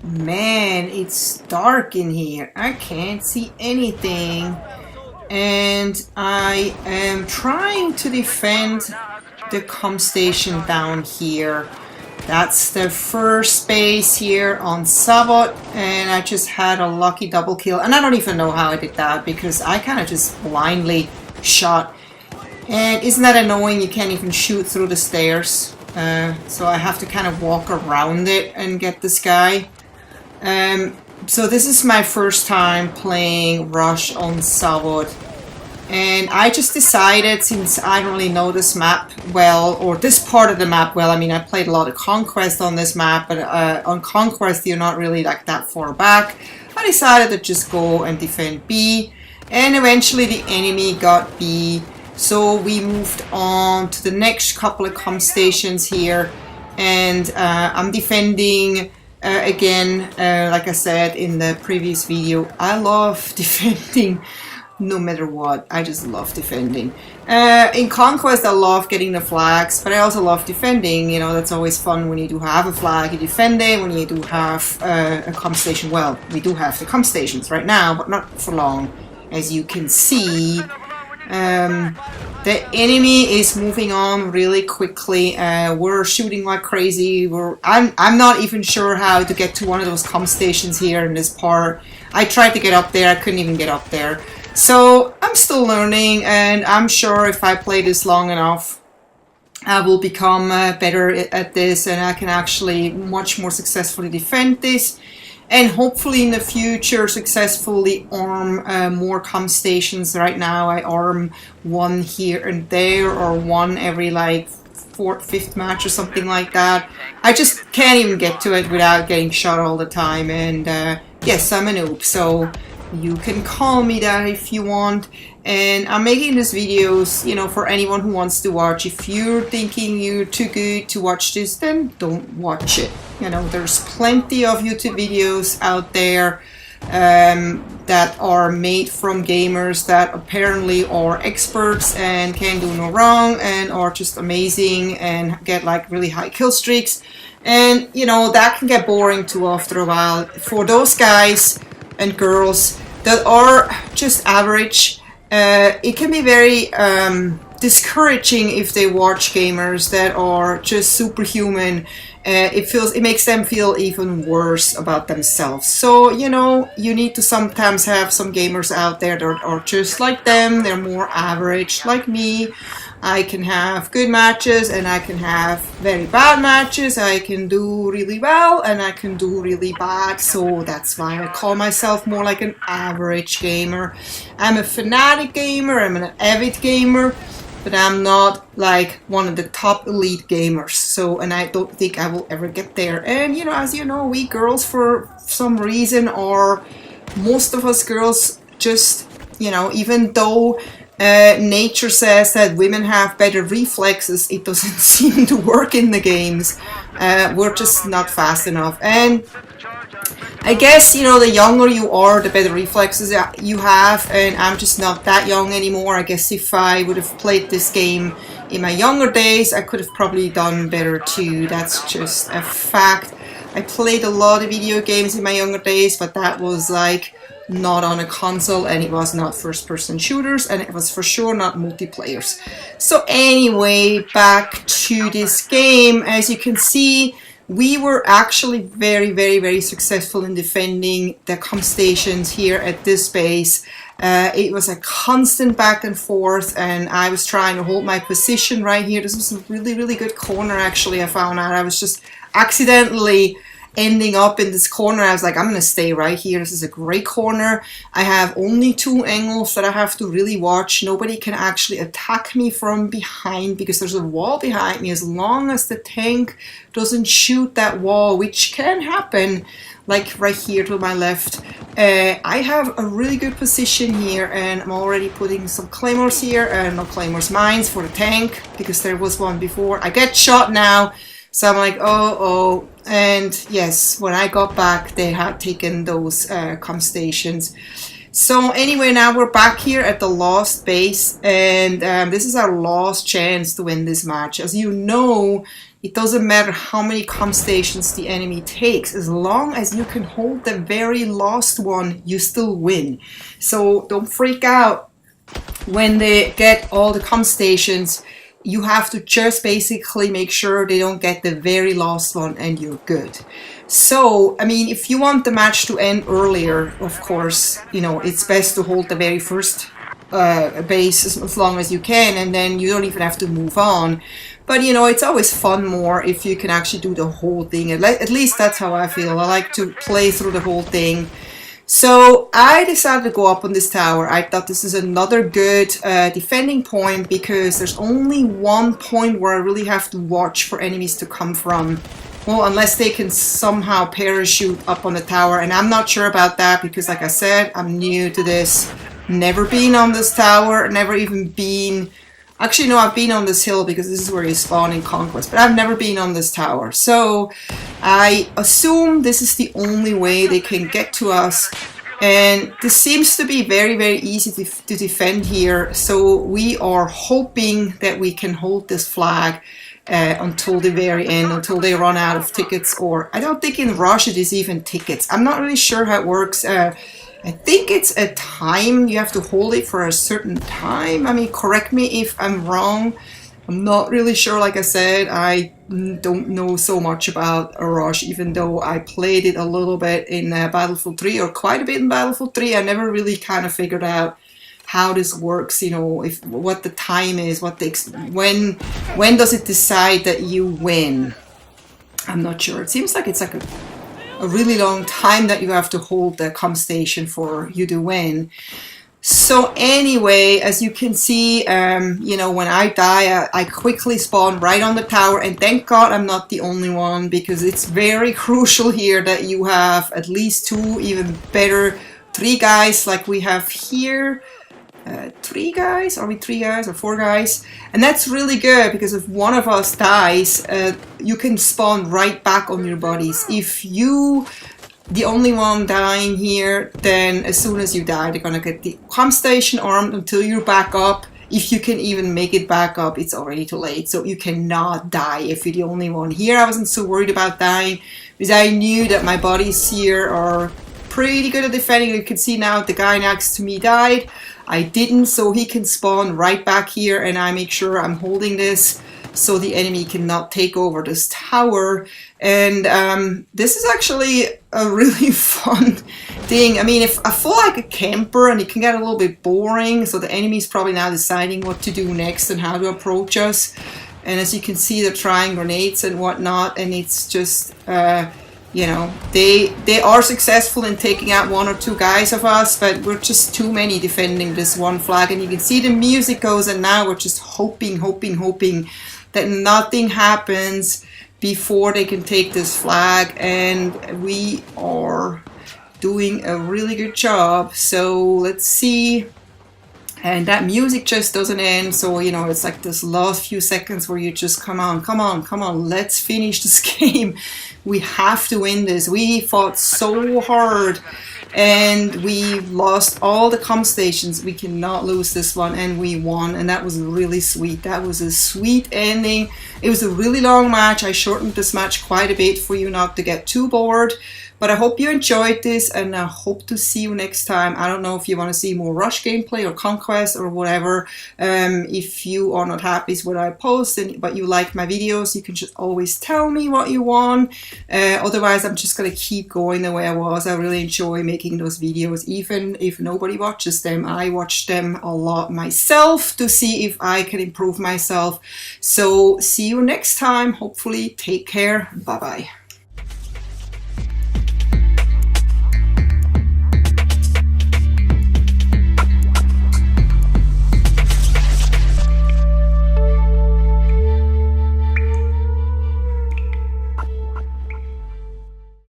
Man, it's dark in here. I can't see anything. And I am trying to defend the comm station down here. That's the first base here on Zavod, and I just had a lucky double kill. And I don't even know how I did that because I kind of just blindly shot. And isn't that annoying? You can't even shoot through the stairs. So I have to kind of walk around it and get this guy. So this is my first time playing Rush on Zavod. And I just decided, since I don't really know this map well, or this part of the map well, I mean, I played a lot of Conquest on this map, but on Conquest you're not really like that far back. I decided to just go and defend B, and eventually the enemy got B. So we moved on to the next couple of comm stations here, and I'm defending again, like I said in the previous video, I love defending no matter what. I just love defending. In Conquest I love getting the flags, but I also love defending. You know, that's always fun when you do have a flag, you defend it. When you do have a comm station, well, we do have the comm stations right now, but not for long. As you can see, the enemy is moving on really quickly. We're shooting like crazy. I'm not even sure how to get to one of those comm stations here in this part. I tried to get up there, I couldn't even get up there. So I'm still learning, and I'm sure if I play this long enough, I will become better at this, and I can actually much more successfully defend this, and hopefully in the future successfully arm more comm stations. Right now I arm one here and there, or one every like fourth, fifth match or something like that. I just can't even get to it without getting shot all the time, and yes, I'm a noob, so you can call me that if you want. And I'm making these videos, you know, for anyone who wants to watch. If you're thinking you're too good to watch this, then don't watch it. You know, there's plenty of YouTube videos out there that are made from gamers that apparently are experts and can do no wrong and are just amazing and get like really high kill streaks. And, you know, that can get boring too after a while. For those guys and girls that are just average, it can be very discouraging if they watch gamers that are just superhuman. It makes them feel even worse about themselves. So, you know, you need to sometimes have some gamers out there that are just like them. They're more average, like me. I can have good matches and I can have very bad matches. I can do really well and I can do really bad. So that's why I call myself more like an average gamer. I'm a fanatic gamer, I'm an avid gamer, but I'm not like one of the top elite gamers. So, and I don't think I will ever get there. And, you know, as you know, we girls for some reason, or most of us girls, just, you know, even though nature says that women have better reflexes, it doesn't seem to work in the games. We're just not fast enough. And I guess, you know, the younger you are, the better reflexes you have, and I'm just not that young anymore. I guess if I would have played this game in my younger days, I could have probably done better too. That's just a fact. I played a lot of video games in my younger days, but that was like not on a console, and it was not first-person shooters, and it was for sure not multiplayers. So anyway, back to this game. As you can see, we were actually very successful in defending the comm stations here at this base. It was a constant back and forth, and I was trying to hold my position right here. This was a really good corner, actually. I found out I was just accidentally ending up in this corner. I was like, I'm gonna stay right here. This is a great corner. I have only two angles that I have to really watch. Nobody can actually attack me from behind because there's a wall behind me. As long as the tank doesn't shoot that wall, which can happen, like right here to my left. I have a really good position here, and I'm already putting some claymores here, no claymores, mines for the tank, because there was one before. I get shot now, so I'm like, oh. And yes, when I got back, they had taken those comm stations. So anyway, now we're back here at the last base, and this is our last chance to win this match. As you know, It doesn't matter how many comm stations the enemy takes. As long as you can hold the very last one, you still win. So don't freak out when they get all the comm stations. You have to just basically make sure they don't get the very last one and you're good. So, I mean, if you want the match to end earlier, of course, you know, it's best to hold the very first base as long as you can, and then you don't even have to move on. But, you know, it's always fun more if you can actually do the whole thing. At least that's how I feel. I like to play through the whole thing. So I decided to go up on this tower. I thought this is another good defending point, because there's only one point where I really have to watch for enemies to come from. Well, unless they can somehow parachute up on the tower, and I'm not sure about that because, like I said, I'm new to this. Never been on this tower, never even been... Actually, no, I've been on this hill because this is where you spawn in Conquest, but I've never been on this tower. So I assume this is the only way they can get to us. And this seems to be very, very easy to defend here. So we are hoping that we can hold this flag until the very end, until they run out of tickets. Or I don't think in Russia there's even tickets. I'm not really sure how it works. I think it's a time. You have to hold it for a certain time. I mean, correct me if I'm wrong. I'm not really sure. Like I said, I don't know so much about a rush, even though I played it a little bit in Battlefield 3, or quite a bit in Battlefield 3. I never really kind of figured out how this works, you know, if what the time is, what the when does it decide that you win. I'm not sure. It seems like it's like a really long time that you have to hold the comm station for you to win. So anyway, as you can see, you know, when I die, I quickly spawn right on the tower, and thank God I'm not the only one, because it's very crucial here that you have at least 2, even better 3 guys like we have here. 3 guys? Are we 3 guys or 4 guys? And that's really good, because if one of us dies, you can spawn right back on your buddies. If you the only one dying here, then as soon as you die, they're gonna get the comm station armed until you're back up. If you can even make it back up, it's already too late. So you cannot die if you're the only one. Here I wasn't so worried about dying, because I knew that my buddies here are pretty good at defending. You can see now the guy next to me died. I didn't, so he can spawn right back here, and I make sure I'm holding this so the enemy cannot take over this tower. And this is actually a really fun thing. I mean, if I feel like a camper, and it can get a little bit boring, so the enemy's probably now deciding what to do next and how to approach us. And as you can see, they're trying grenades and whatnot, and it's just you know, they are successful in taking out 1 or 2 guys of us, but we're just too many defending this one flag. And you can see the music goes, and now we're just hoping that nothing happens before they can take this flag. And we are doing a really good job. So let's see. And that music just doesn't end, so you know, it's like this last few seconds where you just come on, let's finish this game. We have to win this. We fought so hard and we lost all the comm stations. We cannot lose this one, and we won, and that was really sweet. That was a sweet ending. It was a really long match. I shortened this match quite a bit for you not to get too bored. But I hope you enjoyed this, and I hope to see you next time. I don't know if you want to see more Rush gameplay or Conquest or whatever. If you are not happy with what I post, but you like my videos, you can just always tell me what you want. Otherwise, I'm just going to keep going the way I was. I really enjoy making those videos, even if nobody watches them. I watch them a lot myself to see if I can improve myself. So see you next time. Hopefully, take care. Bye-bye.